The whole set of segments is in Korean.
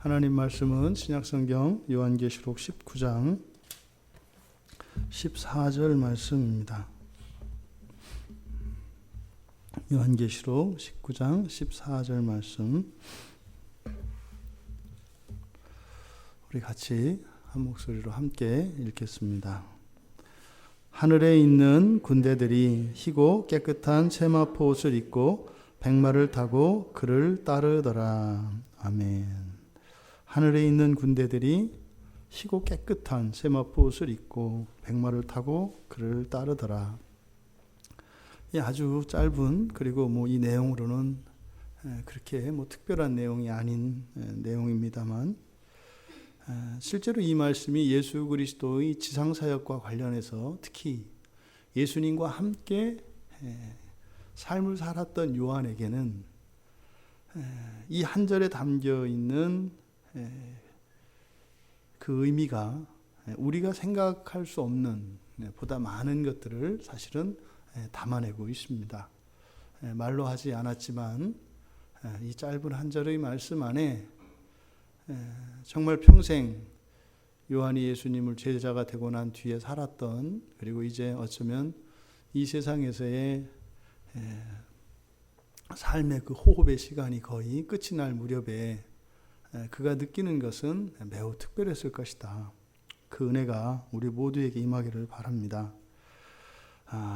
하나님 말씀은 신약성경 요한계시록 19장 14절 말씀입니다. 요한계시록 19장 14절 말씀, 우리 같이 한 목소리로 함께 읽겠습니다. 하늘에 있는 군대들이 희고 깨끗한 세마포 옷을 입고 백마를 타고 그를 따르더라. 아멘. 하늘에 있는 군대들이 희고 깨끗한 세마포 옷을 입고 백마를 타고 그를 따르더라. 아주 짧은, 그리고 이 내용으로는 그렇게 특별한 내용이 아닌 내용입니다만, 실제로 이 말씀이 예수 그리스도의 지상사역과 관련해서 특히 예수님과 함께 삶을 살았던 요한에게는 이 한 절에 담겨 있는 그 의미가 우리가 생각할 수 없는 보다 많은 것들을 사실은 담아내고 있습니다. 말로 하지 않았지만 이 짧은 한 절의 말씀 안에 정말 평생 요한이 예수님을 제자가 되고 난 뒤에 살았던, 그리고 이제 어쩌면 이 세상에서의 삶의 그 호흡의 시간이 거의 끝이 날 무렵에 그가 느끼는 것은 매우 특별했을 것이다. 그 은혜가 우리 모두에게 임하기를 바랍니다.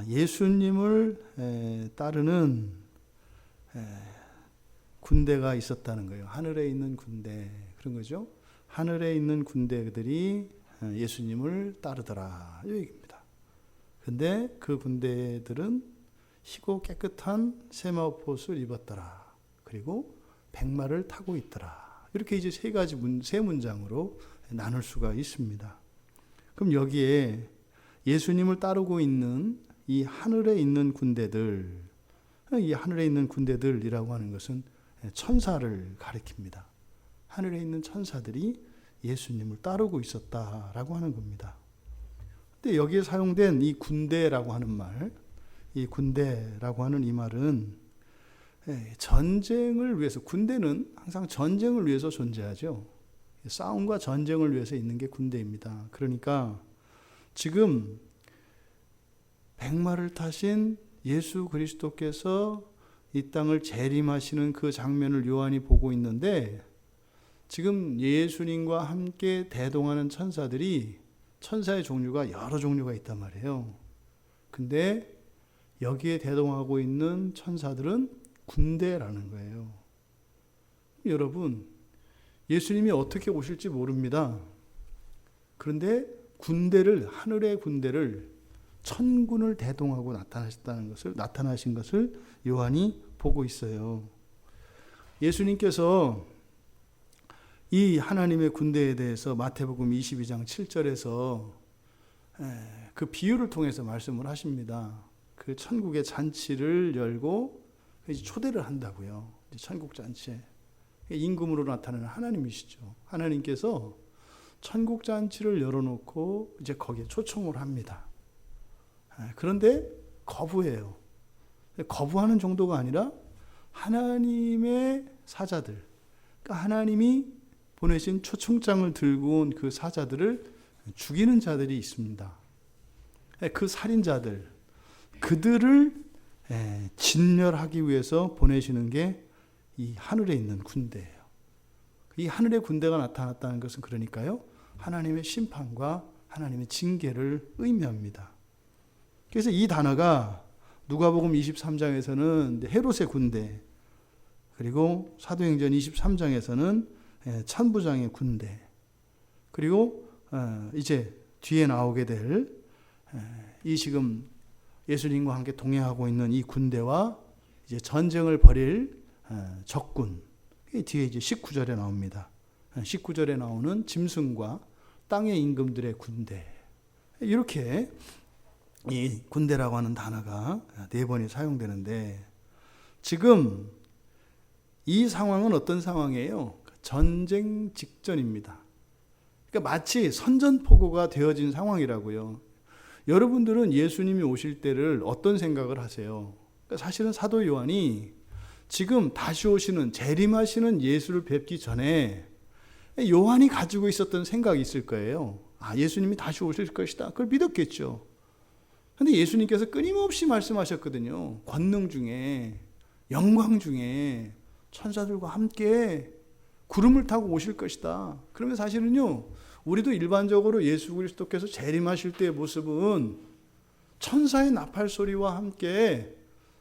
예수님을 따르는 군대가 있었다는 거예요. 하늘에 있는 군대, 그런 거죠. 하늘에 있는 군대들이 예수님을 따르더라, 이 얘기입니다. 근데 그 군대들은 희고 깨끗한 세마포옷을 입었더라. 그리고 백마를 타고 있더라. 이렇게 이제 세 문장으로 나눌 수가 있습니다. 그럼 여기에 예수님을 따르고 있는 이 하늘에 있는 군대들, 이 하늘에 있는 군대들이라고 하는 것은 천사를 가리킵니다. 하늘에 있는 천사들이 예수님을 따르고 있었다라고 하는 겁니다. 근데 여기에 사용된 이 군대라고 하는 말, 이 군대라고 하는 이 말은 전쟁을 위해서, 군대는 항상 전쟁을 위해서 존재하죠. 싸움과 전쟁을 위해서 있는 게 군대입니다. 그러니까 지금 백마를 타신 예수 그리스도께서 이 땅을 재림하시는 그 장면을 요한이 보고 있는데, 지금 예수님과 함께 대동하는 천사들이, 천사의 종류가 여러 종류가 있단 말이에요. 근데 여기에 대동하고 있는 천사들은 군대라는 거예요. 여러분, 예수님이 어떻게 오실지 모릅니다. 그런데 군대를, 하늘의 군대를, 천군을 대동하고 나타나신 것을 요한이 보고 있어요. 예수님께서 이 하나님의 군대에 대해서 마태복음 22장 7절에서 그 비유를 통해서 말씀을 하십니다. 그 천국의 잔치를 열고 이제 초대를 한다고요. 천국 잔치에 임금으로 나타나는 하나님이시죠. 하나님께서 천국 잔치를 열어놓고 이제 거기에 초청을 합니다. 그런데 거부해요. 거부하는 정도가 아니라 하나님의 사자들, 그러니까 하나님이 보내신 초청장을 들고 온 그 사자들을 죽이는 자들이 있습니다. 그 살인자들, 그들을 진멸하기 위해서 보내시는 게 이 하늘에 있는 군대예요. 이 하늘의 군대가 나타났다는 것은 그러니까요, 하나님의 심판과 하나님의 징계를 의미합니다. 그래서 이 단어가 누가복음 23장에서는 헤롯의 군대, 그리고 사도행전 23장에서는 천부장의 군대, 그리고 이제 뒤에 나오게 될 이 지금 예수님과 함께 동행하고 있는 이 군대와 이제 전쟁을 벌일 적군, 뒤에 이제 19절에 나옵니다. 19절에 나오는 짐승과 땅의 임금들의 군대, 이렇게 이 군대라고 하는 단어가 4번이 사용되는데, 지금 이 상황은 어떤 상황이에요? 전쟁 직전입니다. 그러니까 마치 선전포고가 되어진 상황이라고요. 여러분들은 예수님이 오실 때를 어떤 생각을 하세요? 그러니까 사실은 사도 요한이 지금 다시 오시는, 재림하시는 예수를 뵙기 전에 요한이 가지고 있었던 생각이 있을 거예요. 예수님이 다시 오실 것이다. 그걸 믿었겠죠. 그런데 예수님께서 끊임없이 말씀하셨거든요. 권능 중에, 영광 중에 천사들과 함께 구름을 타고 오실 것이다. 그러면 사실은요, 우리도 일반적으로 예수 그리스도께서 재림하실 때의 모습은 천사의 나팔 소리와 함께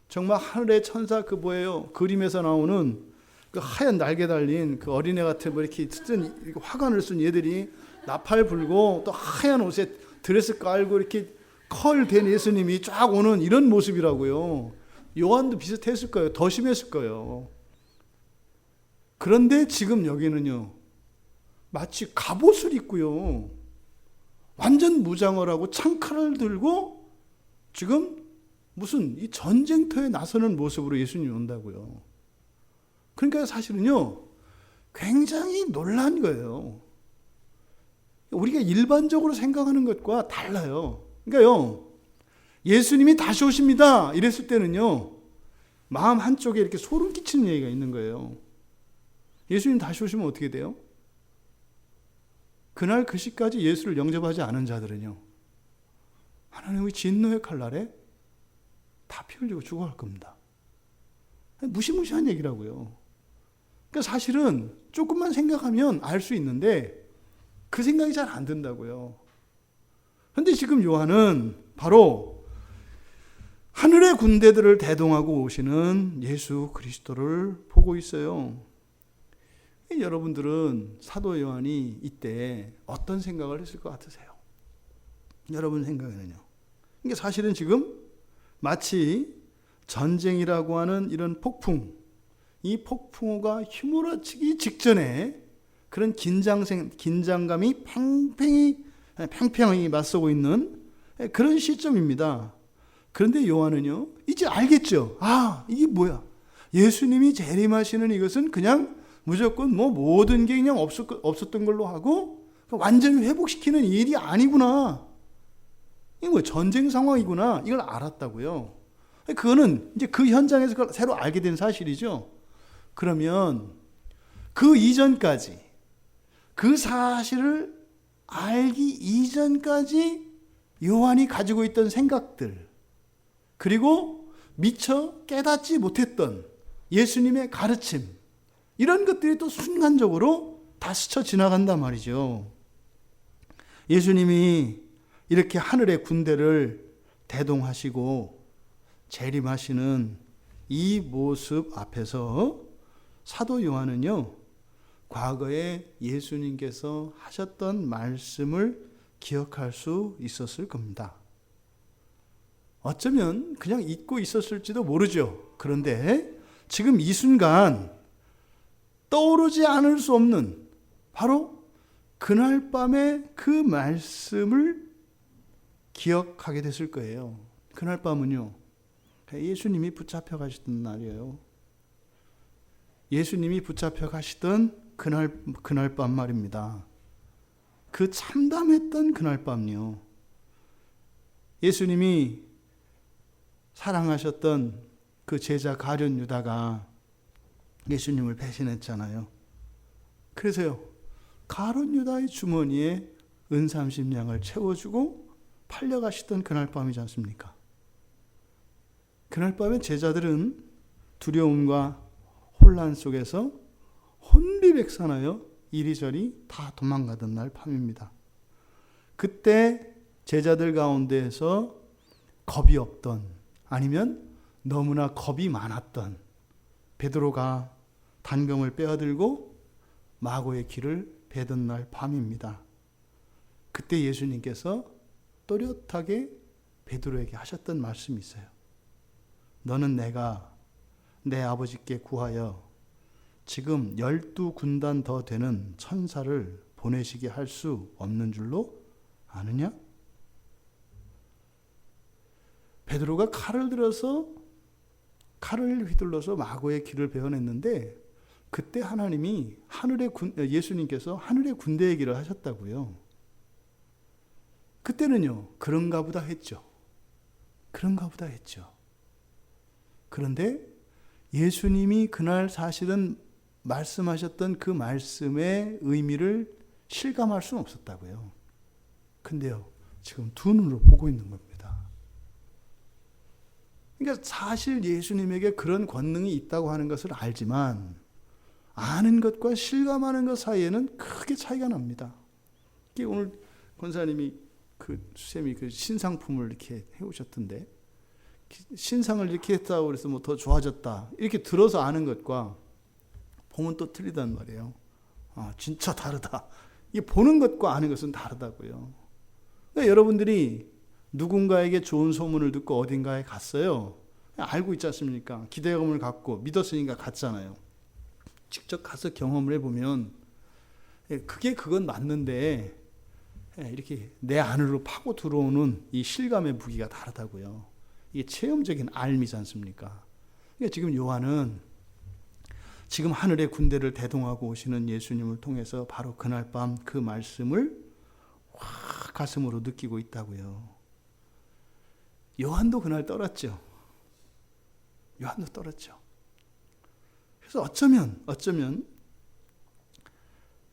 정말 하늘의 천사 그 뭐예요? 그림에서 나오는 그 하얀 날개 달린 그 어린애 같은 뭐 이렇게 화관을 쓴 얘들이 나팔 불고 또 하얀 옷에 드레스 깔고 이렇게 컬 된 예수님이 쫙 오는 이런 모습이라고요. 요한도 비슷했을 거예요. 더 심했을 거예요. 그런데 지금 여기는요, 마치 갑옷을 입고요, 완전 무장을 하고 창칼을 들고 지금 무슨 이 전쟁터에 나서는 모습으로 예수님이 온다고요. 그러니까 사실은요, 굉장히 놀란 거예요. 우리가 일반적으로 생각하는 것과 달라요. 그러니까요, 예수님이 다시 오십니다 이랬을 때는요, 마음 한쪽에 이렇게 소름 끼치는 얘기가 있는 거예요. 예수님 다시 오시면 어떻게 돼요? 그날 그 시까지 예수를 영접하지 않은 자들은요, 하나님의 진노의 칼날에 다 피 흘리고 죽어갈 겁니다. 무시무시한 얘기라고요. 그러니까 사실은 조금만 생각하면 알 수 있는데 그 생각이 잘 안 든다고요. 그런데 지금 요한은 바로 하늘의 군대들을 대동하고 오시는 예수 그리스도를 보고 있어요. 여러분들은 사도 요한이 이때 어떤 생각을 했을 것 같으세요? 여러분 생각에는요. 이게 사실은 지금 마치 전쟁이라고 하는 이런 폭풍, 이 폭풍우가 휘몰아치기 직전에 그런 긴장감이 팽팽히 맞서고 있는 그런 시점입니다. 그런데 요한은요, 이제 알겠죠. 이게 뭐야? 예수님이 재림하시는 이것은 그냥 무조건 모든 게 그냥 없었던 걸로 하고 완전히 회복시키는 일이 아니구나. 이거 전쟁 상황이구나. 이걸 알았다고요. 그거는 이제 그 현장에서 그걸 새로 알게 된 사실이죠. 그러면 그 이전까지, 그 사실을 알기 이전까지 요한이 가지고 있던 생각들, 그리고 미처 깨닫지 못했던 예수님의 가르침, 이런 것들이 또 순간적으로 다 스쳐 지나간단 말이죠. 예수님이 이렇게 하늘의 군대를 대동하시고 재림하시는 이 모습 앞에서 사도 요한은요, 과거에 예수님께서 하셨던 말씀을 기억할 수 있었을 겁니다. 어쩌면 그냥 잊고 있었을지도 모르죠. 그런데 지금 이 순간 떠오르지 않을 수 없는 바로 그날 밤의 그 말씀을 기억하게 됐을 거예요. 그날 밤은요, 예수님이 붙잡혀 가시던 날이에요. 예수님이 붙잡혀 가시던 그날 밤 말입니다. 그 참담했던 그날 밤요. 예수님이 사랑하셨던 그 제자 가룟 유다가 예수님을 배신했잖아요. 그래서요, 가룟 유다의 주머니에 은 30냥을 채워주고 팔려가시던 그날 밤이지 않습니까? 그날 밤에 제자들은 두려움과 혼란 속에서 혼비백산하여 이리저리 다 도망가던 날 밤입니다. 그때 제자들 가운데에서 겁이 없던, 아니면 너무나 겁이 많았던 베드로가 단검을 빼어들고 마고의 길을 베던 날 밤입니다. 그때 예수님께서 또렷하게 베드로에게 하셨던 말씀이 있어요. 너는 내가 내 아버지께 구하여 지금 12군단 더 되는 천사를 보내시게 할 수 없는 줄로 아느냐? 베드로가 칼을 휘둘러서 마고의 길을 베어냈는데, 그때 예수님께서 하늘의 군대 얘기를 하셨다고요. 그때는요, 그런가 보다 했죠. 그런데 예수님이 그날 사실은 말씀하셨던 그 말씀의 의미를 실감할 수는 없었다고요. 근데요, 지금 두 눈으로 보고 있는 겁니다. 그러니까 사실 예수님에게 그런 권능이 있다고 하는 것을 알지만 아는 것과 실감하는 것 사이에는 크게 차이가 납니다. 오늘 권사님이 수쌤이 신상품을 이렇게 해오셨던데, 신상을 이렇게 했다고 그래서 뭐 더 좋아졌다 이렇게 들어서 아는 것과 보면 또 틀리단 말이에요. 진짜 다르다. 이게 보는 것과 아는 것은 다르다고요. 그러니까 여러분들이 누군가에게 좋은 소문을 듣고 어딘가에 갔어요. 알고 있지 않습니까? 기대감을 갖고 믿었으니까 갔잖아요. 직접 가서 경험을 해보면 그건 맞는데 이렇게 내 안으로 파고 들어오는 이 실감의 무기가 다르다고요. 이게 체험적인 알미지 않습니까? 그러니까 지금 요한은 지금 하늘의 군대를 대동하고 오시는 예수님을 통해서 바로 그날 밤 그 말씀을 확 가슴으로 느끼고 있다고요. 요한도 그날 떨었죠. 요한도 떨었죠. 그래서 어쩌면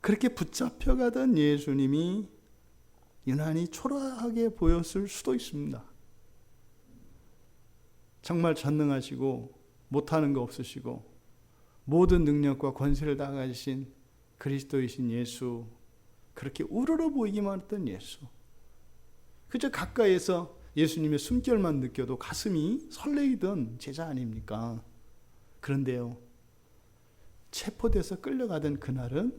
그렇게 붙잡혀가던 예수님이 유난히 초라하게 보였을 수도 있습니다. 정말 전능하시고 못하는 거 없으시고 모든 능력과 권세를 다 가지신 그리스도이신 예수, 그렇게 우러러 보이기만 했던 예수, 그저 가까이에서 예수님의 숨결만 느껴도 가슴이 설레이던 제자 아닙니까? 그런데요, 체포돼서 끌려가던 그날은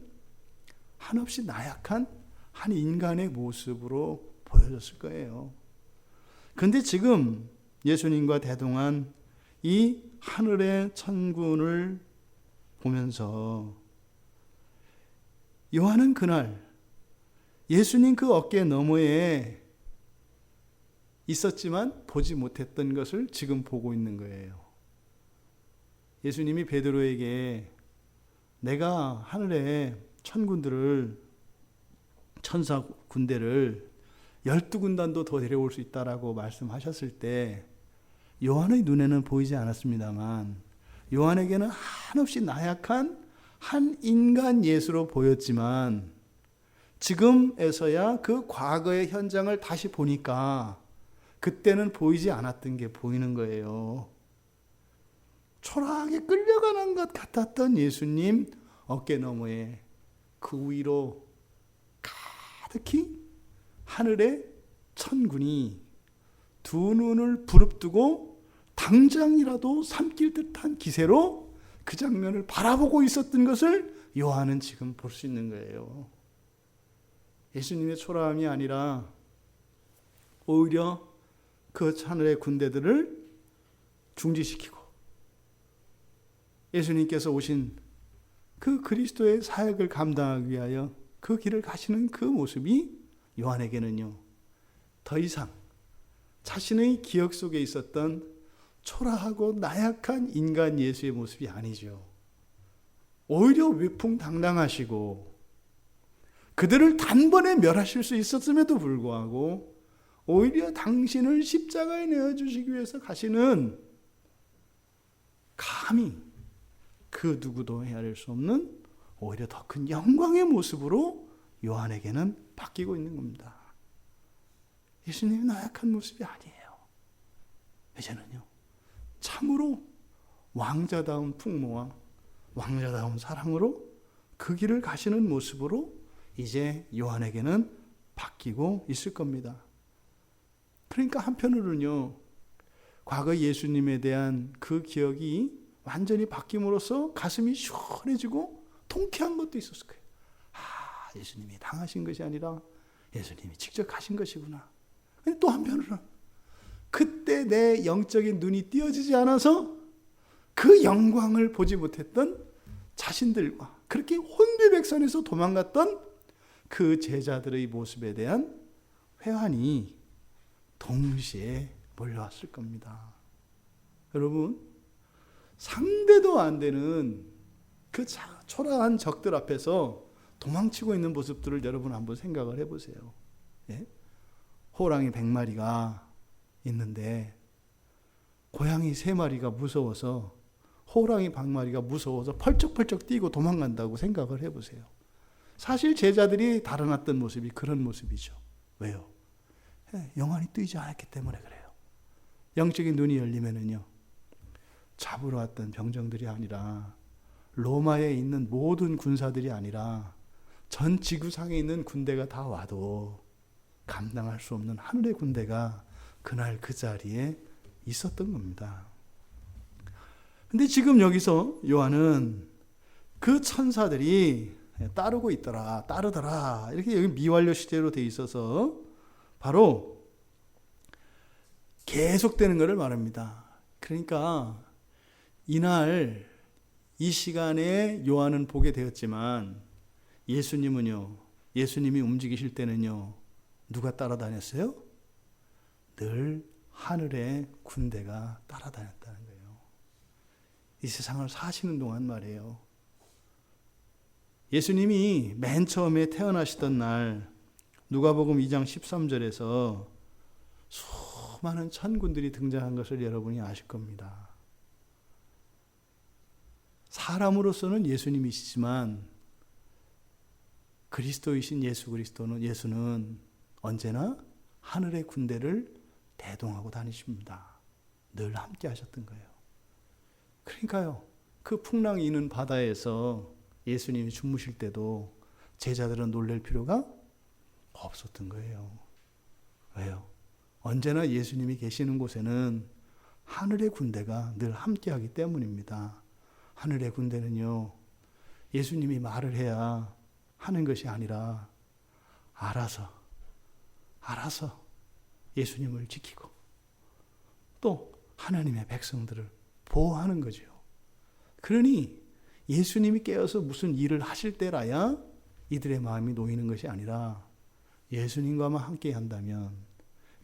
한없이 나약한 한 인간의 모습으로 보여졌을 거예요. 그런데 지금 예수님과 대동한 이 하늘의 천군을 보면서 요한은 그날 예수님 그 어깨 너머에 있었지만 보지 못했던 것을 지금 보고 있는 거예요. 예수님이 베드로에게 내가 하늘의 천군들을, 천사 군대를 12군단도 더 데려올 수 있다라고 말씀하셨을 때 요한의 눈에는 보이지 않았습니다만 요한에게는 한없이 나약한 한 인간 예수로 보였지만 지금에서야 그 과거의 현장을 다시 보니까 그때는 보이지 않았던 게 보이는 거예요. 초라하게 끌려가는 것 같았던 예수님 어깨 너머에 그 위로 가득히 하늘의 천군이 두 눈을 부릅뜨고 당장이라도 삼킬 듯한 기세로 그 장면을 바라보고 있었던 것을 요한은 지금 볼 수 있는 거예요. 예수님의 초라함이 아니라 오히려 그 하늘의 군대들을 중지시키고 예수님께서 오신 그 그리스도의 사역을 감당하기 위하여 그 길을 가시는 그 모습이 요한에게는요, 더 이상 자신의 기억 속에 있었던 초라하고 나약한 인간 예수의 모습이 아니죠. 오히려 위풍당당하시고 그들을 단번에 멸하실 수 있었음에도 불구하고 오히려 당신을 십자가에 내어주시기 위해서 가시는, 감히 그 누구도 헤아릴 수 없는 오히려 더 큰 영광의 모습으로 요한에게는 바뀌고 있는 겁니다. 예수님이 나약한 모습이 아니에요. 이제는요, 참으로 왕자다운 풍모와 왕자다운 사랑으로 그 길을 가시는 모습으로 이제 요한에게는 바뀌고 있을 겁니다. 그러니까 한편으로는요, 과거 예수님에 대한 그 기억이 완전히 바뀜으로써 가슴이 시원해지고 통쾌한 것도 있었을 거예요. 예수님이 당하신 것이 아니라 예수님이 직접 가신 것이구나. 근데 또 한편으로는 그때 내 영적인 눈이 띄어지지 않아서 그 영광을 보지 못했던 자신들과 그렇게 혼비백산에서 도망갔던 그 제자들의 모습에 대한 회한이 동시에 몰려왔을 겁니다. 여러분, 상대도 안 되는 그 초라한 적들 앞에서 도망치고 있는 모습들을 여러분 한번 생각을 해보세요. 예? 호랑이 100마리가 있는데 고양이 3마리가 무서워서 호랑이 100마리가 무서워서 펄쩍펄쩍 뛰고 도망간다고 생각을 해보세요. 사실 제자들이 달아났던 모습이 그런 모습이죠. 왜요? 영안이 뜨이지 않았기 때문에 그래요. 영적인 눈이 열리면은요, 잡으러 왔던 병정들이 아니라, 로마에 있는 모든 군사들이 아니라 전 지구상에 있는 군대가 다 와도 감당할 수 없는 하늘의 군대가 그날 그 자리에 있었던 겁니다. 근데 지금 여기서 요한은 그 천사들이 따르고 있더라, 따르더라, 이렇게 여기 미완료 시제로 돼 있어서 바로 계속되는 것을 말합니다. 그러니까 이날 이 시간에 요한은 보게 되었지만 예수님이 움직이실 때는요, 누가 따라다녔어요? 늘 하늘의 군대가 따라다녔다는 거예요. 이 세상을 사시는 동안 말이에요. 예수님이 맨 처음에 태어나시던 날 누가복음 2장 13절에서 수많은 천군들이 등장한 것을 여러분이 아실 겁니다. 사람으로서는 예수님이시지만 그리스도이신 예수는 언제나 하늘의 군대를 대동하고 다니십니다. 늘 함께 하셨던 거예요. 그러니까요, 그 풍랑이 있는 바다에서 예수님이 주무실 때도 제자들은 놀랄 필요가 없었던 거예요. 왜요? 언제나 예수님이 계시는 곳에는 하늘의 군대가 늘 함께하기 때문입니다. 하늘의 군대는요, 예수님이 말을 해야 하는 것이 아니라 알아서 예수님을 지키고 또 하나님의 백성들을 보호하는 거죠. 그러니 예수님이 깨어서 무슨 일을 하실 때라야 이들의 마음이 놓이는 것이 아니라 예수님과만 함께 한다면,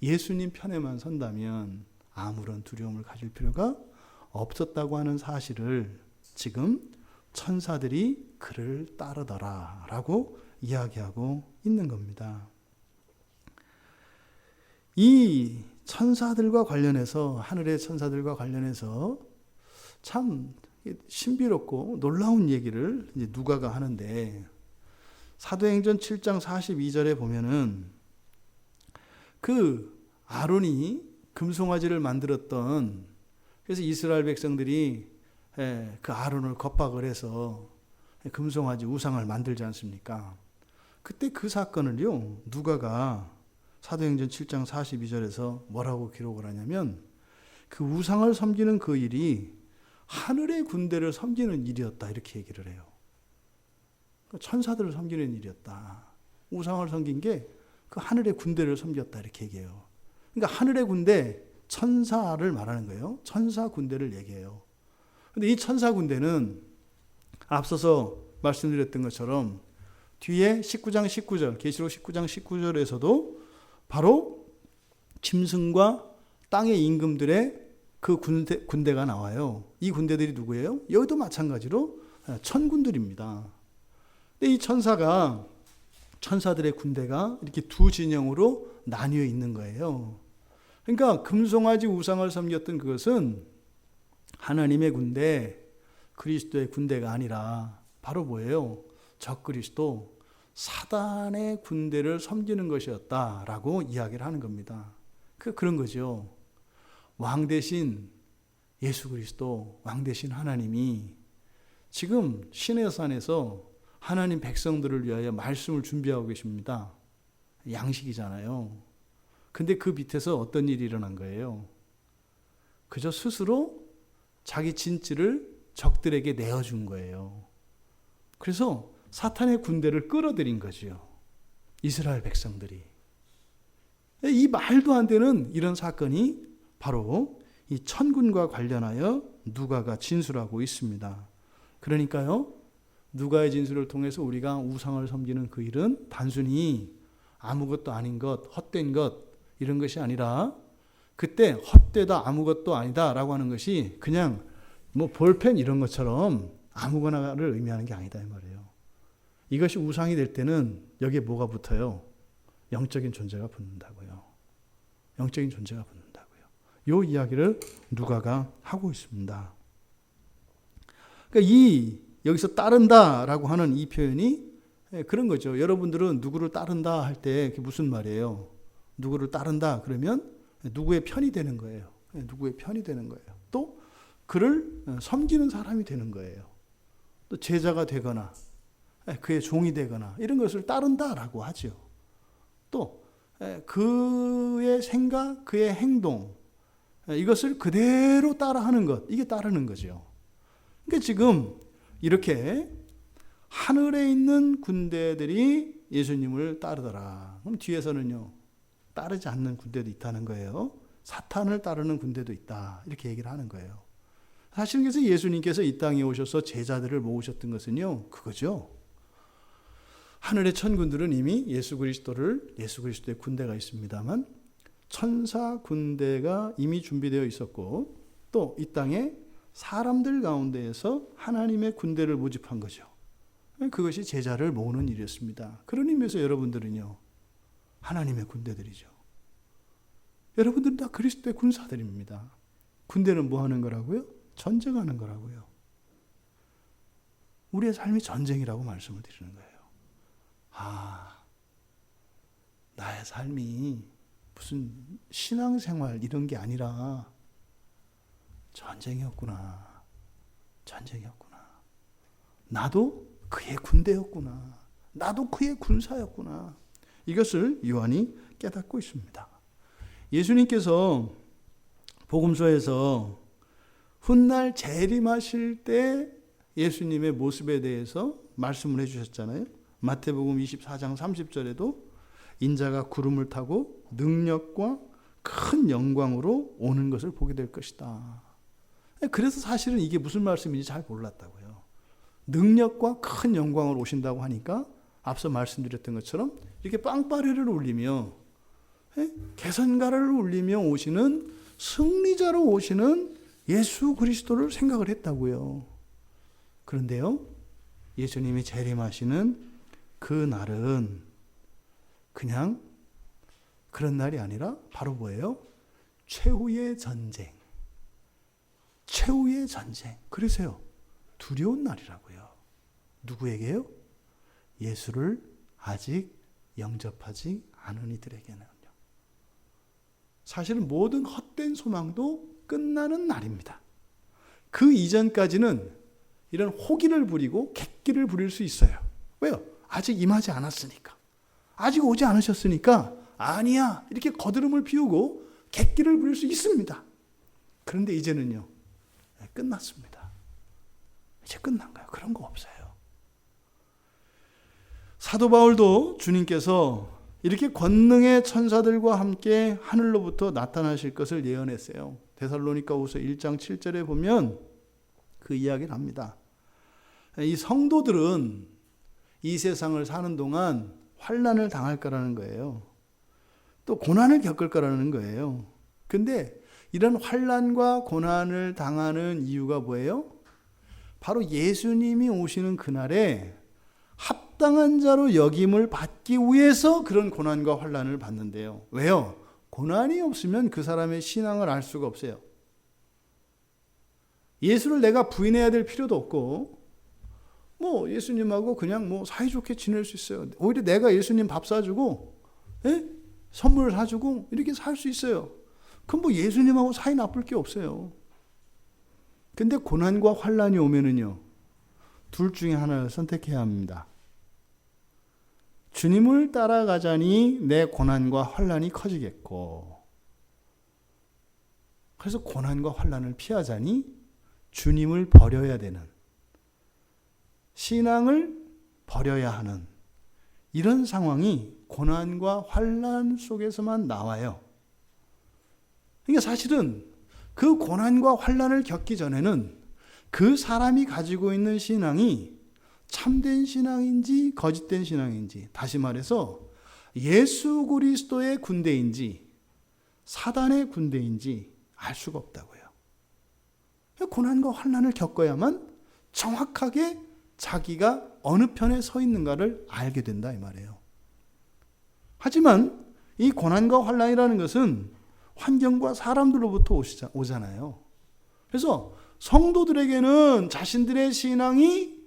예수님 편에만 선다면 아무런 두려움을 가질 필요가 없었다고 하는 사실을 지금 천사들이 그를 따르더라 라고 이야기하고 있는 겁니다. 이 천사들과 관련해서, 하늘의 천사들과 관련해서 참 신비롭고 놀라운 얘기를 이제 누가가 하는데, 사도행전 7장 42절에 보면은 그 아론이 금송아지를 만들었던, 그래서 이스라엘 백성들이 그 아론을 겁박을 해서 금송아지 우상을 만들지 않습니까? 그때 그 사건을요, 누가가 사도행전 7장 42절에서 뭐라고 기록을 하냐면, 그 우상을 섬기는 그 일이 하늘의 군대를 섬기는 일이었다, 이렇게 얘기를 해요. 천사들을 섬기는 일이었다. 우상을 섬긴 게 그 하늘의 군대를 섬겼다, 이렇게 얘기해요. 그러니까 하늘의 군대, 천사를 말하는 거예요. 천사 군대를 얘기해요. 근데 이 천사 군대는 앞서서 말씀드렸던 것처럼 뒤에 19장 19절, 계시록 19장 19절에서도 바로 짐승과 땅의 임금들의 그 군대가 나와요. 이 군대들이 누구예요? 여기도 마찬가지로 천군들입니다. 근데 이 천사들의 군대가 이렇게 두 진영으로 나뉘어 있는 거예요. 그러니까 금송아지 우상을 섬겼던 그것은 하나님의 군대, 그리스도의 군대가 아니라 바로 뭐예요? 적그리스도, 사단의 군대를 섬기는 것이었다라고 이야기를 하는 겁니다. 그런 거죠. 왕 대신 예수 그리스도, 왕 대신 하나님이 지금 시내산에서 하나님 백성들을 위하여 말씀을 준비하고 계십니다. 양식이잖아요. 근데 그 밑에서 어떤 일이 일어난 거예요? 그저 스스로 자기 진지를 적들에게 내어준 거예요. 그래서 사탄의 군대를 끌어들인 거지요. 이스라엘 백성들이. 이 말도 안 되는 이런 사건이 바로 이 천군과 관련하여 누가가 진술하고 있습니다. 그러니까요, 누가의 진술을 통해서 우리가 우상을 섬기는 그 일은 단순히 아무것도 아닌 것, 헛된 것, 이런 것이 아니라 그때 헛되다, 아무것도 아니다 라고 하는 것이 그냥 뭐 볼펜 이런 것처럼 아무거나를 의미하는 게 아니다, 이 말이에요. 이것이 우상이 될 때는 여기에 뭐가 붙어요? 영적인 존재가 붙는다고요. 영적인 존재가 붙는다고요. 이 이야기를 누가가 하고 있습니다. 그러니까 여기서 따른다라고 하는 이 표현이 그런 거죠. 여러분들은 누구를 따른다 할 때 무슨 말이에요? 누구를 따른다 그러면 누구의 편이 되는 거예요. 누구의 편이 되는 거예요. 또 그를 섬기는 사람이 되는 거예요. 또 제자가 되거나 그의 종이 되거나 이런 것을 따른다라고 하죠. 또 그의 생각, 그의 행동 이것을 그대로 따라하는 것, 이게 따르는 거죠. 그러니까 지금 이렇게 하늘에 있는 군대들이 예수님을 따르더라. 그럼 뒤에서는요, 따르지 않는 군대도 있다는 거예요. 사탄을 따르는 군대도 있다. 이렇게 얘기를 하는 거예요. 사실 그래서 예수님께서 이 땅에 오셔서 제자들을 모으셨던 것은요, 그거죠. 하늘의 천군들은 이미 예수 그리스도의 군대가 있습니다만 천사 군대가 이미 준비되어 있었고 또 이 땅에 사람들 가운데에서 하나님의 군대를 모집한 거죠. 그것이 제자를 모으는 일이었습니다. 그런 의미에서 여러분들은요, 하나님의 군대들이죠. 여러분들은 다 그리스도의 군사들입니다. 군대는 뭐 하는 거라고요? 전쟁하는 거라고요. 우리의 삶이 전쟁이라고 말씀을 드리는 거예요. 나의 삶이 무슨 신앙생활 이런 게 아니라 전쟁이었구나. 나도 그의 군대였구나. 나도 그의 군사였구나. 이것을 요한이 깨닫고 있습니다. 예수님께서 복음서에서 훗날 재림하실 때 예수님의 모습에 대해서 말씀을 해주셨잖아요. 마태복음 24장 30절에도 인자가 구름을 타고 능력과 큰 영광으로 오는 것을 보게 될 것이다. 그래서 사실은 이게 무슨 말씀인지 잘 몰랐다고요. 능력과 큰 영광으로 오신다고 하니까 앞서 말씀드렸던 것처럼 이렇게 빵빠레를 울리며 개선가를 울리며 오시는 승리자로 오시는 예수 그리스도를 생각을 했다고요. 그런데요, 예수님이 재림하시는 그 날은 그냥 그런 날이 아니라 바로 뭐예요? 최후의 전쟁. 그래서요, 두려운 날이라고요. 누구에게요? 예수를 아직 영접하지 않은 이들에게는요. 사실은 모든 헛된 소망도 끝나는 날입니다. 그 이전까지는 이런 호기를 부리고 객기를 부릴 수 있어요. 왜요? 아직 임하지 않았으니까. 아직 오지 않으셨으니까 아니야 이렇게 거드름을 피우고 객기를 부릴 수 있습니다. 그런데 이제는요, 끝났습니다. 이제 끝난 거예요. 그런 거 없어요. 사도 바울도 주님께서 이렇게 권능의 천사들과 함께 하늘로부터 나타나실 것을 예언했어요. 데살로니가후서 1장 7절에 보면 그 이야기를 합니다. 이 성도들은 이 세상을 사는 동안 환난을 당할 거라는 거예요. 또 고난을 겪을 거라는 거예요. 근데 이런 환난과 고난을 당하는 이유가 뭐예요? 바로 예수님이 오시는 그날에 합당한 자로 여김을 받기 위해서 그런 고난과 환난을 받는데요. 왜요? 고난이 없으면 그 사람의 신앙을 알 수가 없어요. 예수를 내가 부인해야 될 필요도 없고 예수님하고 그냥 사이좋게 지낼 수 있어요. 오히려 내가 예수님 밥 사주고 선물을 사주고 이렇게 살 수 있어요. 그럼 예수님하고 사이 나쁠 게 없어요. 근데 고난과 환난이 오면은요, 둘 중에 하나를 선택해야 합니다. 주님을 따라가자니 내 고난과 환난이 커지겠고, 그래서 고난과 환난을 피하자니 주님을 버려야 되는, 신앙을 버려야 하는 이런 상황이 고난과 환난 속에서만 나와요. 그러니까 사실은 그 고난과 환난을 겪기 전에는 그 사람이 가지고 있는 신앙이 참된 신앙인지 거짓된 신앙인지, 다시 말해서 예수 그리스도의 군대인지 사단의 군대인지 알 수가 없다고요. 고난과 환난을 겪어야만 정확하게 자기가 어느 편에 서 있는가를 알게 된다 이 말이에요. 하지만 이 고난과 환난이라는 것은 환경과 사람들로부터 오잖아요. 그래서 성도들에게는 자신들의 신앙이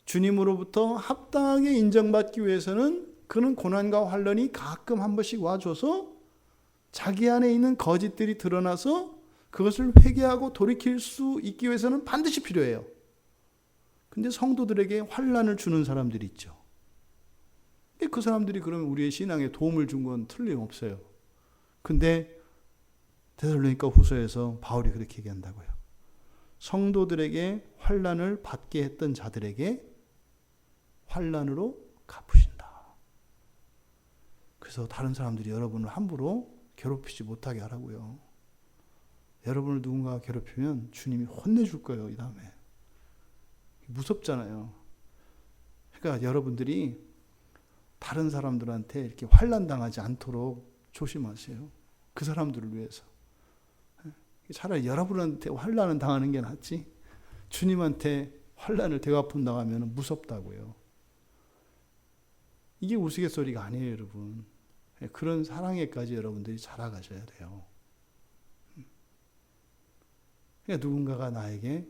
주님으로부터 합당하게 인정받기 위해서는 그런 고난과 환난이 가끔 한 번씩 와줘서 자기 안에 있는 거짓들이 드러나서 그것을 회개하고 돌이킬 수 있기 위해서는 반드시 필요해요. 근데 성도들에게 환난을 주는 사람들이 있죠. 그 사람들이 그러면 우리의 신앙에 도움을 준 건 틀림없어요. 근데 데살로니가 후서에서 바울이 그렇게 얘기한다고요. 성도들에게 환난을 받게 했던 자들에게 환난으로 갚으신다. 그래서 다른 사람들이 여러분을 함부로 괴롭히지 못하게 하라고요. 여러분을 누군가가 괴롭히면 주님이 혼내줄 거예요. 이 다음에. 무섭잖아요. 그러니까 여러분들이 다른 사람들한테 이렇게 환난 당하지 않도록 조심하세요. 그 사람들을 위해서. 차라리 여러분한테 환난을 당하는 게 낫지. 주님한테 환난을 대갚음 당하면 무섭다고요. 이게 우스갯소리가 아니에요, 여러분. 그런 사랑에까지 여러분들이 자라가셔야 돼요. 그러니까 누군가가 나에게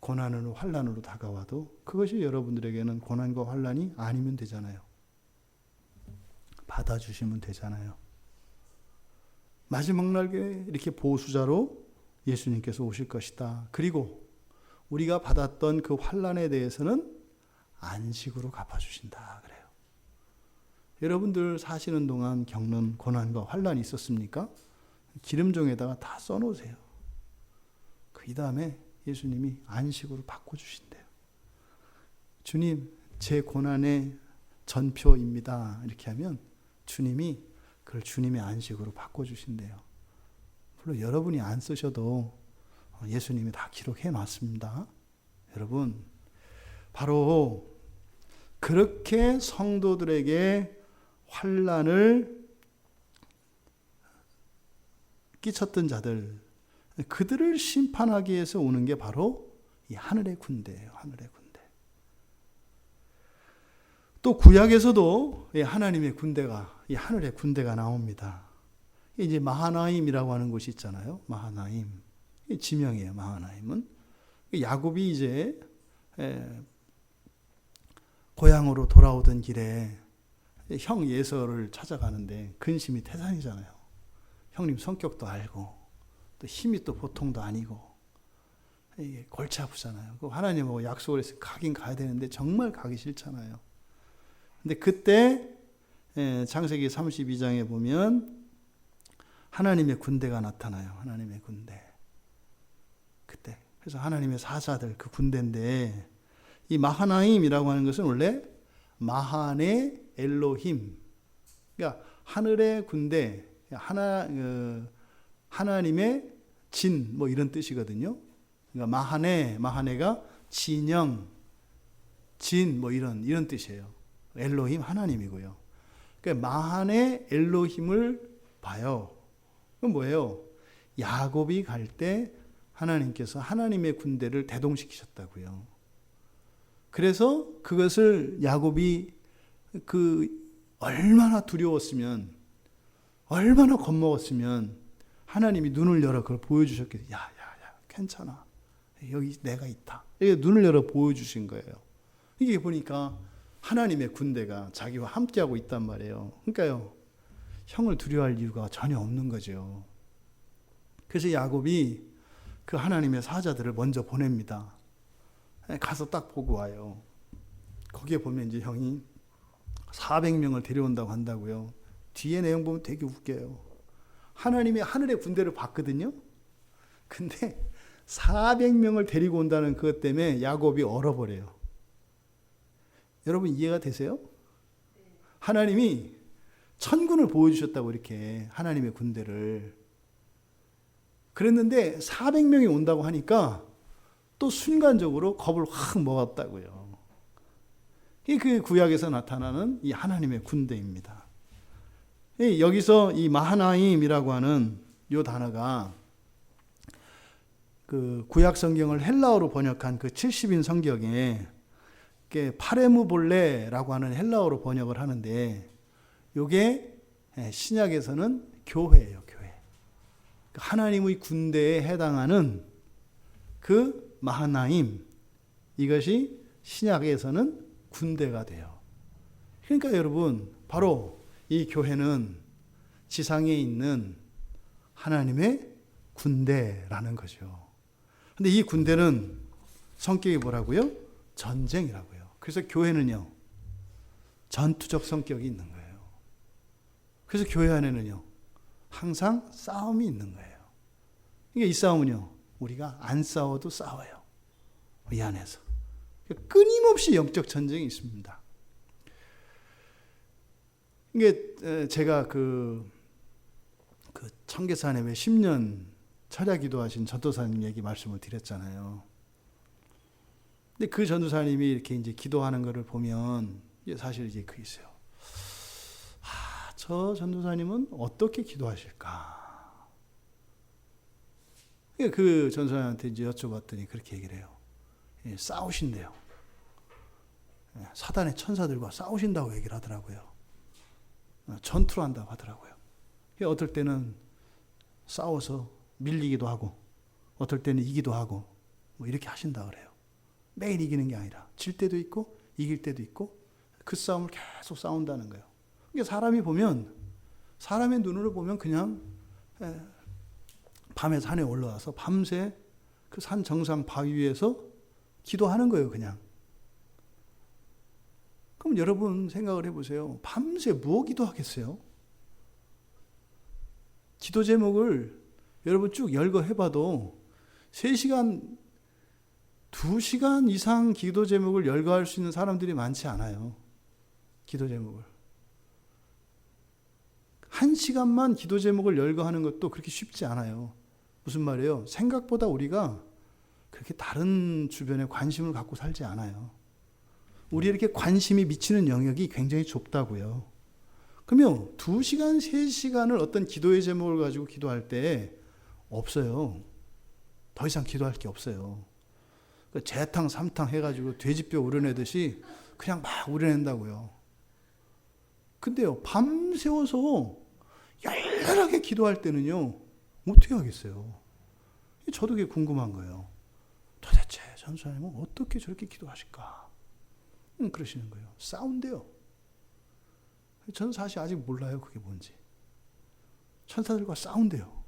고난으로 환난으로 다가와도 그것이 여러분들에게는 고난과 환난이 아니면 되잖아요. 받아주시면 되잖아요. 마지막 날에 이렇게 보수자로 예수님께서 오실 것이다. 그리고 우리가 받았던 그 환난에 대해서는 안식으로 갚아주신다. 그래요. 여러분들 사시는 동안 겪는 고난과 환난이 있었습니까? 기름종에다가 다 써놓으세요. 그 다음에 예수님이 안식으로 바꿔주신대요. 주님, 제 고난의 전표입니다. 이렇게 하면 주님이 그걸 주님의 안식으로 바꿔주신대요. 물론 여러분이 안 쓰셔도 예수님이 다 기록해 놨습니다. 여러분, 바로 그렇게 성도들에게 환난을 끼쳤던 자들, 그들을 심판하기 위해서 오는 게 바로 이 하늘의 군대예요. 하늘의 군대. 또 구약에서도 하나님의 군대가, 이 하늘의 군대가 나옵니다. 이제 마하나임이라고 하는 곳이 있잖아요. 마하나임. 지명이에요. 마하나임은. 야곱이 이제 고향으로 돌아오던 길에 형 예서를 찾아가는데 근심이 태산이잖아요. 형님 성격도 알고 또 힘이 또 보통도 아니고 이게 골치 아프잖아요. 하나님하고 약속을 해서 가긴 가야 되는데 정말 가기 싫잖아요. 근데 그때 창세기 32장에 보면 하나님의 군대가 나타나요. 하나님의 군대. 그때. 그래서 하나님의 사자들 그 군대인데 이 마하나임이라고 하는 것은 원래 마하네 엘로힘. 그러니까 하늘의 군대, 하나님의 진, 뭐 이런 뜻이거든요. 그러니까 마하네가 진영, 진, 뭐 이런 뜻이에요. 엘로힘 하나님이고요. 그러니까 마하네 엘로힘을 봐요. 그건 뭐예요? 야곱이 갈 때 하나님께서 하나님의 군대를 대동시키셨다고요. 그래서 그것을 야곱이 얼마나 두려웠으면, 얼마나 겁먹었으면 하나님이 눈을 열어 그걸 보여주셨겠어요. 야, 괜찮아. 여기 내가 있다. 이렇게 눈을 열어 보여주신 거예요. 이게 보니까 하나님의 군대가 자기와 함께하고 있단 말이에요. 그러니까요, 형을 두려워할 이유가 전혀 없는 거죠. 그래서 야곱이 그 하나님의 사자들을 먼저 보냅니다. 가서 딱 보고 와요. 거기에 보면 이제 형이 400명을 데려온다고 한다고요. 뒤에 내용 보면 되게 웃겨요. 하나님이 하늘의 군대를 봤거든요. 근데 400명을 데리고 온다는 그것 때문에 야곱이 얼어버려요. 여러분 이해가 되세요? 하나님이 천군을 보여주셨다고 이렇게 하나님의 군대를. 그랬는데 400명이 온다고 하니까 또 순간적으로 겁을 확 먹었다고요. 이게 그 구약에서 나타나는 이 하나님의 군대입니다. 여기서 이 마하나임이라고 하는 이 단어가 그 구약 성경을 헬라어로 번역한 그 70인 성경에 파레무볼레라고 하는 헬라어로 번역을 하는데 이게 신약에서는 교회예요. 교회. 하나님의 군대에 해당하는 그 마하나임, 이것이 신약에서는 군대가 돼요. 그러니까 여러분, 바로 이 교회는 지상에 있는 하나님의 군대라는 거죠. 근데 이 군대는 성격이 뭐라고요? 전쟁이라고요. 그래서 교회는요, 전투적 성격이 있는 거예요. 그래서 교회 안에는요, 항상 싸움이 있는 거예요. 그러니까 이 싸움은요, 우리가 안 싸워도 싸워요. 이 안에서. 끊임없이 영적 전쟁이 있습니다. 이게 제가 그 청계산에 왜 10년 철야 기도하신 전도사님 얘기 말씀을 드렸잖아요. 근데 그 전도사님이 이렇게 이제 기도하는 거를 보면 사실 이제 그 있어요. 저 전도사님은 어떻게 기도하실까? 그 전도사님한테 이제 여쭤봤더니 그렇게 얘기를 해요. 싸우신대요. 사단의 천사들과 싸우신다고 얘기를 하더라고요. 전투를 한다고 하더라고요. 어떨 때는 싸워서 밀리기도 하고, 어떨 때는 이기도 하고, 뭐 이렇게 하신다 그래요. 매일 이기는 게 아니라 질 때도 있고 이길 때도 있고, 그 싸움을 계속 싸운다는 거예요. 그러니까 사람이 보면, 사람의 눈으로 보면 그냥 밤에 산에 올라와서 밤새 그 산 정상 바위 위에서 기도하는 거예요, 그냥. 그럼 여러분 생각을 해보세요. 밤새 뭐 기도하겠어요? 기도 제목을 여러분 쭉 열거해봐도 3시간, 2시간 이상 기도 제목을 열거할 수 있는 사람들이 많지 않아요. 기도 제목을. 1시간만 기도 제목을 열거하는 것도 그렇게 쉽지 않아요. 무슨 말이에요? 생각보다 우리가 그렇게 다른 주변에 관심을 갖고 살지 않아요. 우리 이렇게 관심이 미치는 영역이 굉장히 좁다고요. 그러면 2시간, 3시간을 어떤 기도의 제목을 가지고 기도할 때 없어요. 더 이상 기도할 게 없어요. 재탕, 삼탕 해가지고 돼지뼈 우려내듯이 그냥 막 우려낸다고요. 근데요, 밤새워서 열렬하게 기도할 때는요, 어떻게 하겠어요? 저도 그게 궁금한 거예요. 도대체 전도사님은 어떻게 저렇게 기도하실까? 그러시는 거예요. 싸운대요. 저는 사실 아직 몰라요, 그게 뭔지. 천사들과 싸운대요.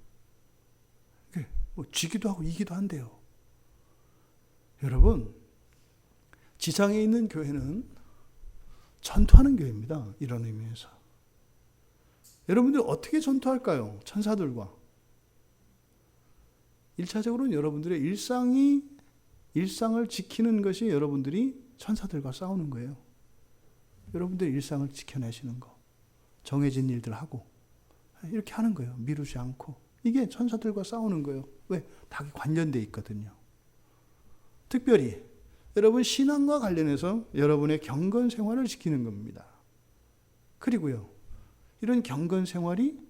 뭐 지기도 하고 이기도 한대요. 여러분, 지상에 있는 교회는 전투하는 교회입니다. 이런 의미에서. 여러분들 어떻게 전투할까요? 천사들과. 1차적으로는 여러분들의 일상을 지키는 것이 여러분들이 천사들과 싸우는 거예요. 여러분들의 일상을 지켜내시는 거. 정해진 일들 하고. 이렇게 하는 거예요. 미루지 않고. 이게 천사들과 싸우는 거예요. 왜? 다 관련되어 있거든요. 특별히 여러분 신앙과 관련해서 여러분의 경건 생활을 지키는 겁니다. 그리고요, 이런 경건 생활이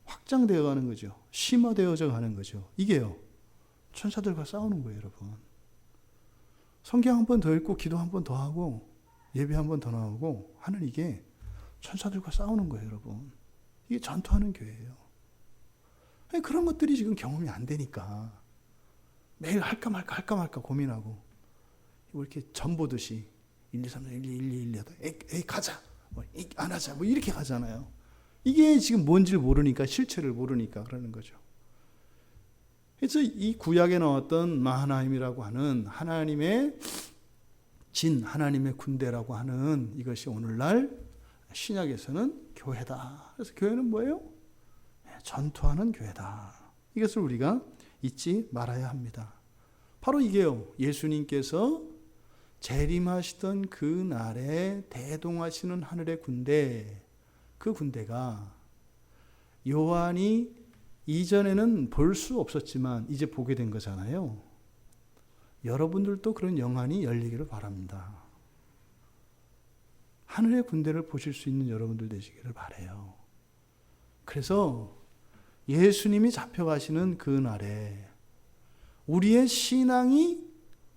확장되어 가는 거죠. 심화되어져 가는 거죠. 이게요, 천사들과 싸우는 거예요, 여러분. 성경 한 번 더 읽고 기도 한 번 더 하고 예배 한 번 더 나오고 하는 이게 천사들과 싸우는 거예요, 여러분. 이게 전투하는 교회예요. 아니, 그런 것들이 지금 경험이 안 되니까 매일 할까 말까 고민하고 뭐 이렇게 전 보듯이 1, 2, 3, 4, 1, 2, 1, 2, 1, 2 하다 에이 가자, 뭐, 안 하자, 뭐 이렇게 가잖아요. 이게 지금 뭔지를 모르니까, 실체를 모르니까 그러는 거죠. 그래서 이 구약에 나왔던 마하나임이라고 하는 하나님의 하나님의 군대라고 하는 이것이 오늘날 신약에서는 교회다. 그래서 교회는 뭐예요? 전투하는 교회다. 이것을 우리가 잊지 말아야 합니다. 바로 이게요, 예수님께서 재림하시던 그 날에 대동하시는 하늘의 군대, 그 군대가 요한이 이전에는 볼 수 없었지만 이제 보게 된 거잖아요. 여러분들도 그런 영안이 열리기를 바랍니다. 하늘의 군대를 보실 수 있는 여러분들 되시기를 바라요. 그래서 예수님이 잡혀가시는 그 날에 우리의 신앙이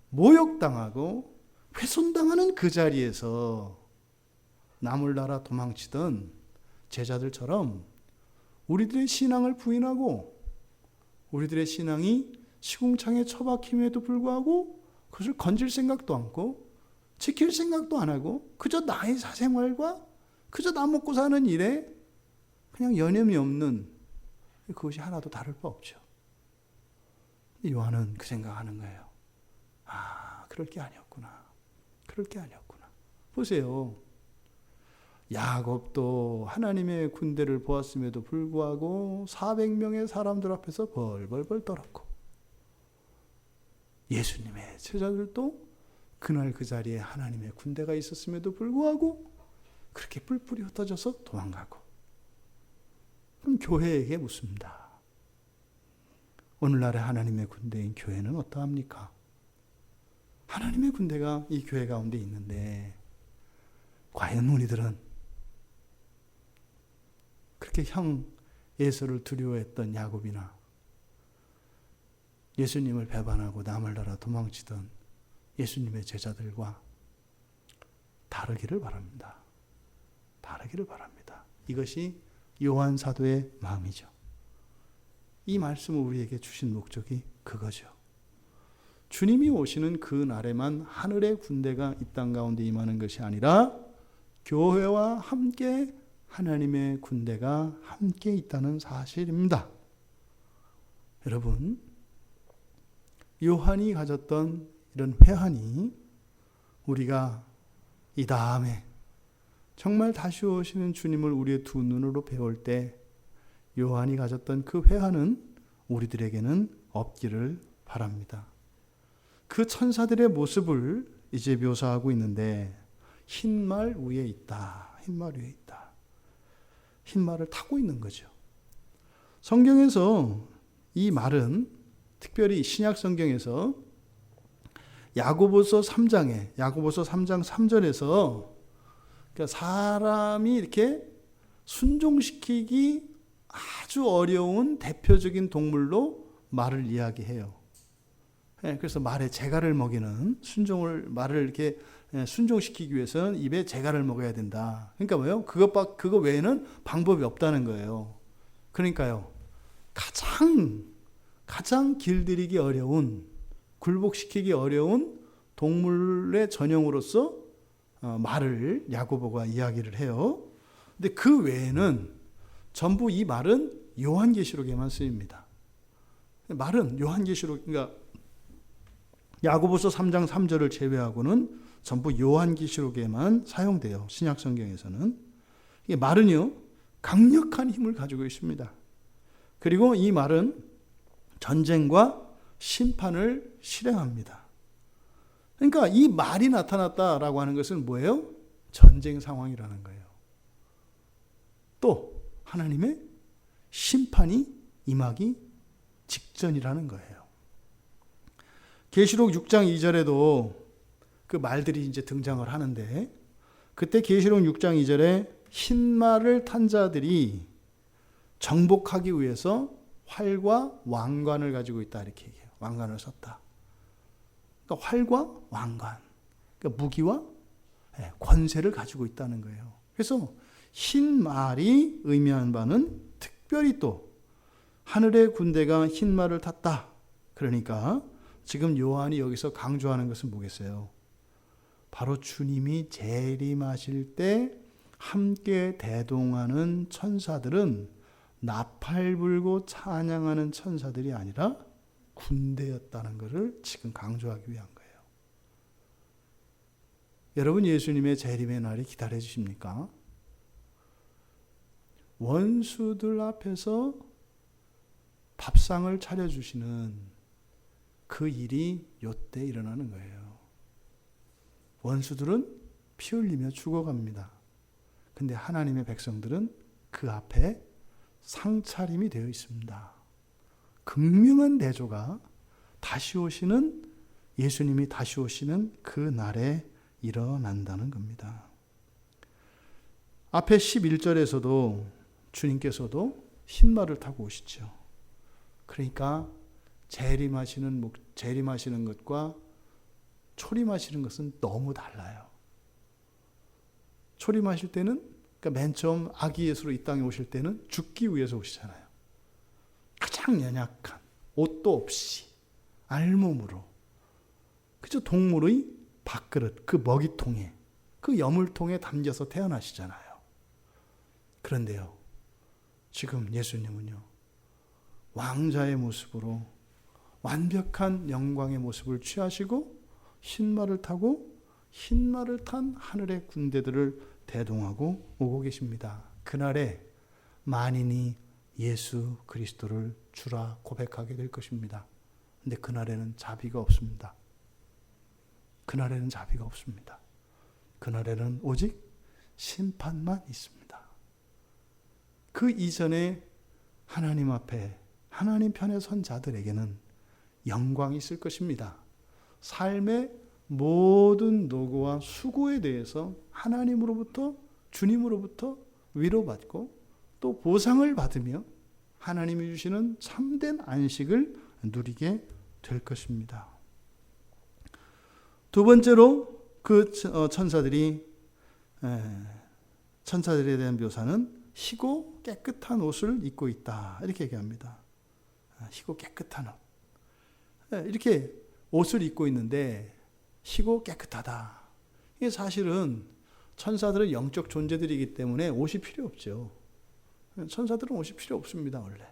모욕당하고 훼손당하는 그 자리에서 남을 나라 도망치던 제자들처럼 우리들의 신앙을 부인하고 우리들의 신앙이 시궁창에 처박힘에도 불구하고 그것을 건질 생각도 않고 지킬 생각도 안 하고 그저 나의 사생활과 그저 나 먹고 사는 일에 그냥 여념이 없는, 그것이 하나도 다를 바 없죠. 요한은 그 생각하는 거예요. 아, 그럴 게 아니었구나. 그럴 게 아니었구나. 보세요. 야곱도 하나님의 군대를 보았음에도 불구하고 400명의 사람들 앞에서 벌벌벌 떨었고, 예수님의 제자들도 그날 그 자리에 하나님의 군대가 있었음에도 불구하고 그렇게 뿔뿔이 흩어져서 도망가고. 그럼 교회에게 묻습니다. 오늘날의 하나님의 군대인 교회는 어떠합니까? 하나님의 군대가 이 교회 가운데 있는데 과연 우리들은 그렇게 형 에서를 두려워했던 야곱이나 예수님을 배반하고 남을 나라 도망치던 예수님의 제자들과 다르기를 바랍니다. 다르기를 바랍니다. 이것이 요한 사도의 마음이죠. 이 말씀을 우리에게 주신 목적이 그거죠. 주님이 오시는 그 날에만 하늘의 군대가 이 땅 가운데 임하는 것이 아니라 교회와 함께 하나님의 군대가 함께 있다는 사실입니다. 여러분, 요한이 가졌던 이런 회한이 우리가 이 다음에 정말 다시 오시는 주님을 우리의 두 눈으로 배울 때 요한이 가졌던 그 회한은 우리들에게는 없기를 바랍니다. 그 천사들의 모습을 이제 묘사하고 있는데 흰 말 위에 있다. 흰 말 위에 있다. 흰 말을 타고 있는 거죠. 성경에서 이 말은 특별히 신약 성경에서 야고보서 3장 3절에서 그러니까 사람이 이렇게 순종시키기 아주 어려운 대표적인 동물로 말을 이야기해요. 그래서 말에 재갈을 먹이는 말을 이렇게 순종시키기 위해서는 입에 재갈을 먹어야 된다. 그러니까 뭐예요? 그거 외에는 방법이 없다는 거예요. 그러니까요, 가장 길들이기 어려운, 굴복시키기 어려운 동물의 전형으로서 말을 야고보가 이야기를 해요. 근데 그 외에는 전부 이 말은 요한계시록에만 쓰입니다. 말은 요한계시록, 그러니까 야고보서 3장 3절을 제외하고는 전부 요한계시록에만 사용돼요. 신약 성경에서는. 이 말은요, 강력한 힘을 가지고 있습니다. 그리고 이 말은 전쟁과 심판을 실행합니다. 그러니까 이 말이 나타났다라고 하는 것은 뭐예요? 전쟁 상황이라는 거예요. 또 하나님의 심판이 임하기 직전이라는 거예요. 계시록 6장 2절에도 그 말들이 이제 등장을 하는데, 그때 계시록 6장 2절에 흰 말을 탄 자들이 정복하기 위해서 활과 왕관을 가지고 있다 이렇게 얘기해요. 왕관을 썼다. 그러니까 활과 왕관, 그러니까 무기와 권세를 가지고 있다는 거예요. 그래서 흰 말이 의미하는 바는 특별히 또 하늘의 군대가 흰 말을 탔다. 그러니까 지금 요한이 여기서 강조하는 것은 뭐겠어요? 바로 주님이 재림하실 때 함께 대동하는 천사들은 나팔 불고 찬양하는 천사들이 아니라 군대였다는 것을 지금 강조하기 위한 거예요. 여러분, 예수님의 재림의 날이 기다려 주십니까? 원수들 앞에서 밥상을 차려주시는 그 일이 요때 일어나는 거예요. 원수들은 피 흘리며 죽어갑니다. 근데 하나님의 백성들은 그 앞에 상차림이 되어 있습니다. 극명한 대조가 다시 오시는, 예수님이 다시 오시는 그 날에 일어난다는 겁니다. 앞에 11절에서도 주님께서도 흰말을 타고 오시죠. 그러니까 재림하시는 것과 초림하시는 것은 너무 달라요. 초림하실 때는, 그러니까 맨 처음 아기 예수로 이 땅에 오실 때는 죽기 위해서 오시잖아요. 가장 연약한, 옷도 없이 알몸으로, 그죠? 동물의 밥그릇, 그 먹이통에, 그 여물통에 담겨서 태어나시잖아요. 그런데요, 지금 예수님은요, 왕자의 모습으로 완벽한 영광의 모습을 취하시고 흰말을 타고 흰말을 탄 하늘의 군대들을 대동하고 오고 계십니다. 그날에 만인이 예수 그리스도를 주라 고백하게 될 것입니다. 근데 그날에는 자비가 없습니다. 그날에는 자비가 없습니다. 그날에는 오직 심판만 있습니다. 그 이전에 하나님 앞에 하나님 편에 선 자들에게는 영광이 있을 것입니다. 삶의 모든 노고와 수고에 대해서 하나님으로부터, 주님으로부터 위로받고 또 보상을 받으며 하나님이 주시는 참된 안식을 누리게 될 것입니다. 두 번째로 그 천사들에 대한 묘사는 희고 깨끗한 옷을 입고 있다, 이렇게 얘기합니다. 희고 깨끗한 옷. 이렇게 옷을 입고 있는데 희고 깨끗하다. 이게 사실은 천사들은 영적 존재들이기 때문에 옷이 필요 없죠. 천사들은 옷이 필요 없습니다, 원래.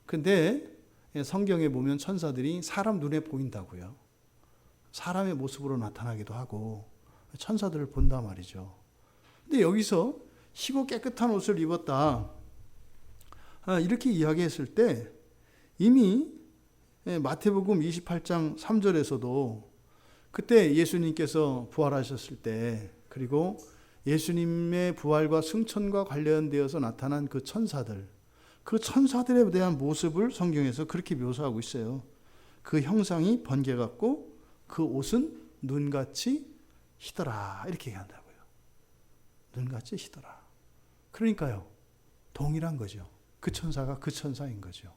근데 성경에 보면 천사들이 사람 눈에 보인다고요. 사람의 모습으로 나타나기도 하고 천사들을 본단 말이죠. 근데 여기서 희고 깨끗한 옷을 입었다, 이렇게 이야기했을 때 이미 마태복음 28장 3절에서도 그때 예수님께서 부활하셨을 때, 그리고 예수님의 부활과 승천과 관련되어서 나타난 그 천사들에 대한 모습을 성경에서 그렇게 묘사하고 있어요. 그 형상이 번개 같고 그 옷은 눈같이 희더라, 이렇게 얘기한다고요. 눈같이 희더라. 그러니까요, 동일한 거죠. 그 천사가 그 천사인 거죠.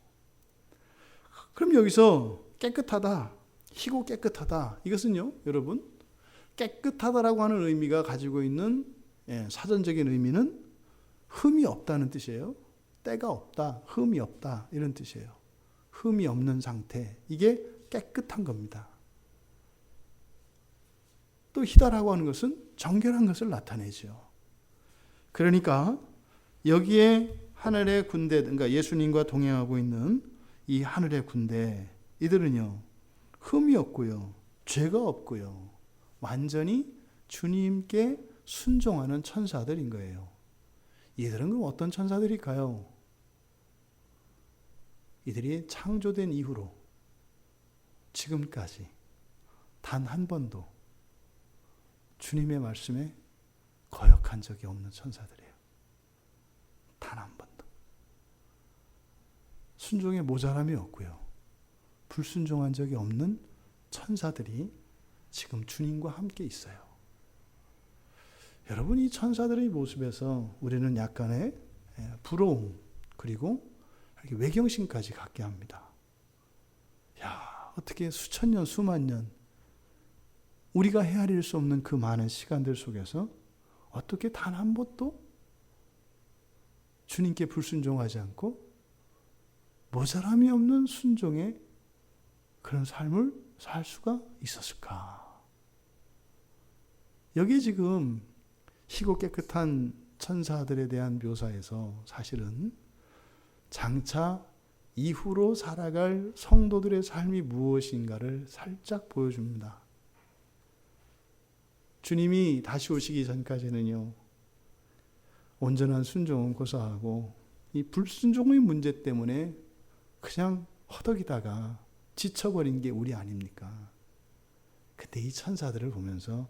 그럼 여기서 깨끗하다, 희고 깨끗하다, 이것은요, 여러분, 깨끗하다라고 하는 의미가 가지고 있는 사전적인 의미는 흠이 없다는 뜻이에요. 때가 없다, 흠이 없다, 이런 뜻이에요. 흠이 없는 상태, 이게 깨끗한 겁니다. 또 희다라고 하는 것은 정결한 것을 나타내죠. 그러니까 여기에 하늘의 군대, 그러니까 예수님과 동행하고 있는 이 하늘의 군대, 이들은요, 흠이 없고요, 죄가 없고요, 완전히 주님께 순종하는 천사들인 거예요. 이들은 그럼 어떤 천사들일까요? 이들이 창조된 이후로 지금까지 단 한 번도 주님의 말씀에 거역한 적이 없는 천사들이에요. 단 한 번도. 순종에 모자람이 없고요, 불순종한 적이 없는 천사들이 지금 주님과 함께 있어요. 여러분, 이 천사들의 모습에서 우리는 약간의 부러움, 그리고 외경심까지 갖게 합니다. 야, 어떻게 수천 년, 수만 년 우리가 헤아릴 수 없는 그 많은 시간들 속에서 어떻게 단 한 번도 주님께 불순종하지 않고 모자람이 없는 순종의 그런 삶을 살 수가 있었을까? 여기 지금 희고 깨끗한 천사들에 대한 묘사에서 사실은 장차 이후로 살아갈 성도들의 삶이 무엇인가를 살짝 보여줍니다. 주님이 다시 오시기 전까지는요, 온전한 순종은 고사하고 이 불순종의 문제 때문에 그냥 허덕이다가 지쳐버린 게 우리 아닙니까? 그때 이 천사들을 보면서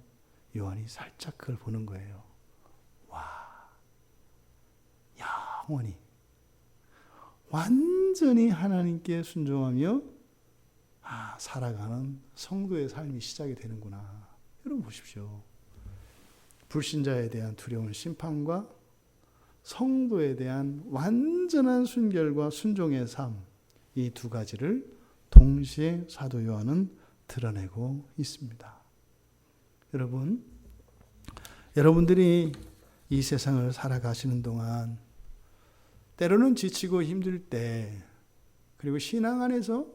요한이 살짝 그걸 보는 거예요. 와, 영원히 완전히 하나님께 순종하며 살아가는 성도의 삶이 시작이 되는구나. 여러분 보십시오. 불신자에 대한 두려운 심판과 성도에 대한 완전한 순결과 순종의 삶, 이 두 가지를 동시에 사도 요한은 드러내고 있습니다. 여러분들이 이 세상을 살아가시는 동안 때로는 지치고 힘들 때, 그리고 신앙 안에서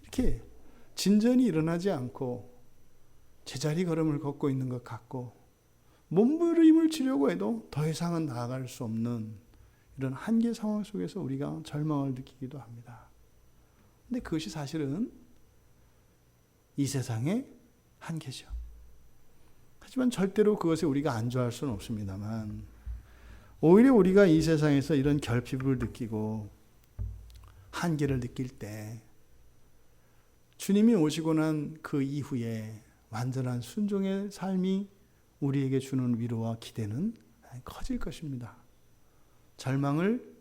이렇게 진전이 일어나지 않고 제자리 걸음을 걷고 있는 것 같고 몸부림을 치려고 해도 더 이상은 나아갈 수 없는 이런 한계 상황 속에서 우리가 절망을 느끼기도 합니다. 근데 그것이 사실은 이 세상의 한계죠. 하지만 절대로 그것에 우리가 안주할 수는 없습니다만 오히려 우리가 이 세상에서 이런 결핍을 느끼고 한계를 느낄 때 주님이 오시고 난 그 이후에 완전한 순종의 삶이 우리에게 주는 위로와 기대는 커질 것입니다. 절망을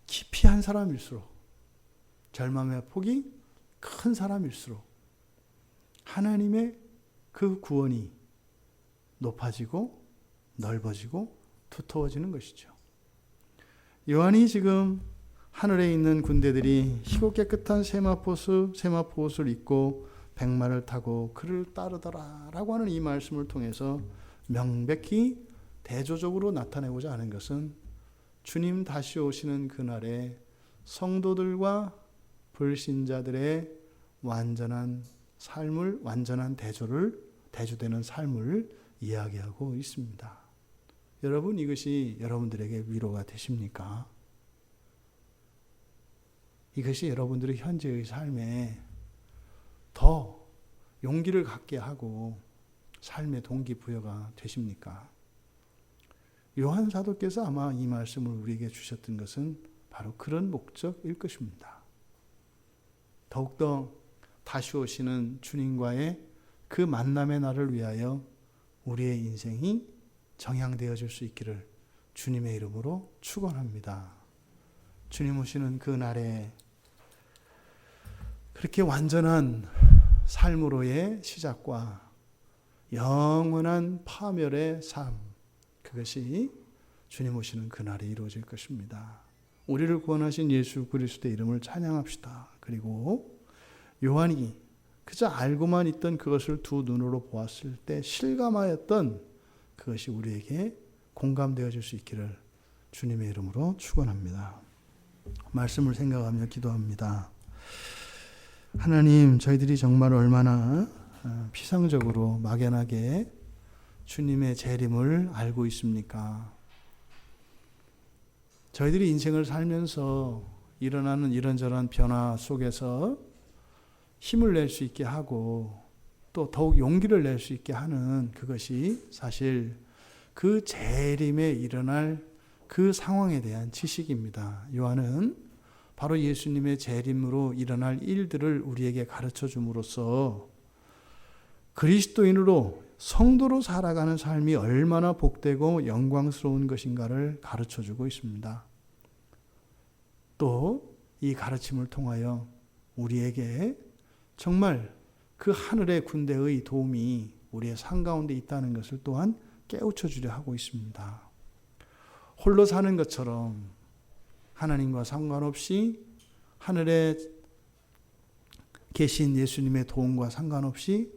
깊이 한 사람일수록, 절망의 폭이 큰 사람일수록 하나님의 그 구원이 높아지고 넓어지고 두터워지는 것이죠. 요한이 지금 하늘에 있는 군대들이 희고 깨끗한 세마포옷을 입고 백마를 타고 그를 따르더라 라고 하는 이 말씀을 통해서 명백히 대조적으로 나타내고자 하는 것은 주님 다시 오시는 그날에 성도들과 불신자들의 완전한 삶을, 완전한 대조되는 삶을 이야기하고 있습니다. 여러분, 이것이 여러분들에게 위로가 되십니까? 이것이 여러분들의 현재의 삶에 더 용기를 갖게 하고 삶의 동기부여가 되십니까? 요한 사도께서 아마 이 말씀을 우리에게 주셨던 것은 바로 그런 목적일 것입니다. 더욱더 다시 오시는 주님과의 그 만남의 날을 위하여 우리의 인생이 정향되어질 수 있기를 주님의 이름으로 축원합니다. 주님 오시는 그 날에 그렇게 완전한 삶으로의 시작과 영원한 파멸의 삶, 그것이 주님 오시는 그날에 이루어질 것입니다. 우리를 구원하신 예수 그리스도의 이름을 찬양합시다. 그리고 요한이 그저 알고만 있던 그것을 두 눈으로 보았을 때 실감하였던 그것이 우리에게 공감되어질 수 있기를 주님의 이름으로 축원합니다. 말씀을 생각하며 기도합니다. 하나님, 저희들이 정말 얼마나 피상적으로 막연하게 주님의 재림을 알고 있습니까? 저희들이 인생을 살면서 일어나는 이런저런 변화 속에서 힘을 낼 수 있게 하고 또 더욱 용기를 낼 수 있게 하는 그것이 사실 그 재림에 일어날 그 상황에 대한 지식입니다. 요한은 바로 예수님의 재림으로 일어날 일들을 우리에게 가르쳐 줌으로써 그리스도인으로 성도로 살아가는 삶이 얼마나 복되고 영광스러운 것인가를 가르쳐 주고 있습니다. 또 이 가르침을 통하여 우리에게 정말 그 하늘의 군대의 도움이 우리의 삶 가운데 있다는 것을 또한 깨우쳐 주려 하고 있습니다. 홀로 사는 것처럼 하나님과 상관없이 하늘에 계신 예수님의 도움과 상관없이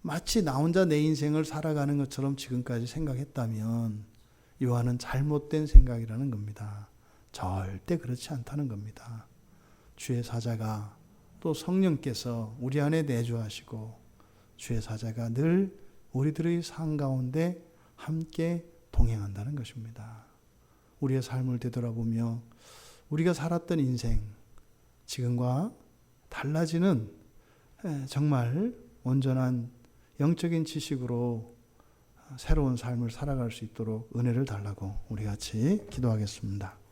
마치 나 혼자 내 인생을 살아가는 것처럼 지금까지 생각했다면 요한은 잘못된 생각이라는 겁니다. 절대 그렇지 않다는 겁니다. 주의 사자가 또 성령께서 우리 안에 내주하시고 주의 사자가 늘 우리들의 삶 가운데 함께 동행한다는 것입니다. 우리의 삶을 되돌아보며 우리가 살았던 인생, 지금과 달라지는 정말 온전한 영적인 지식으로 새로운 삶을 살아갈 수 있도록 은혜를 달라고 우리 같이 기도하겠습니다.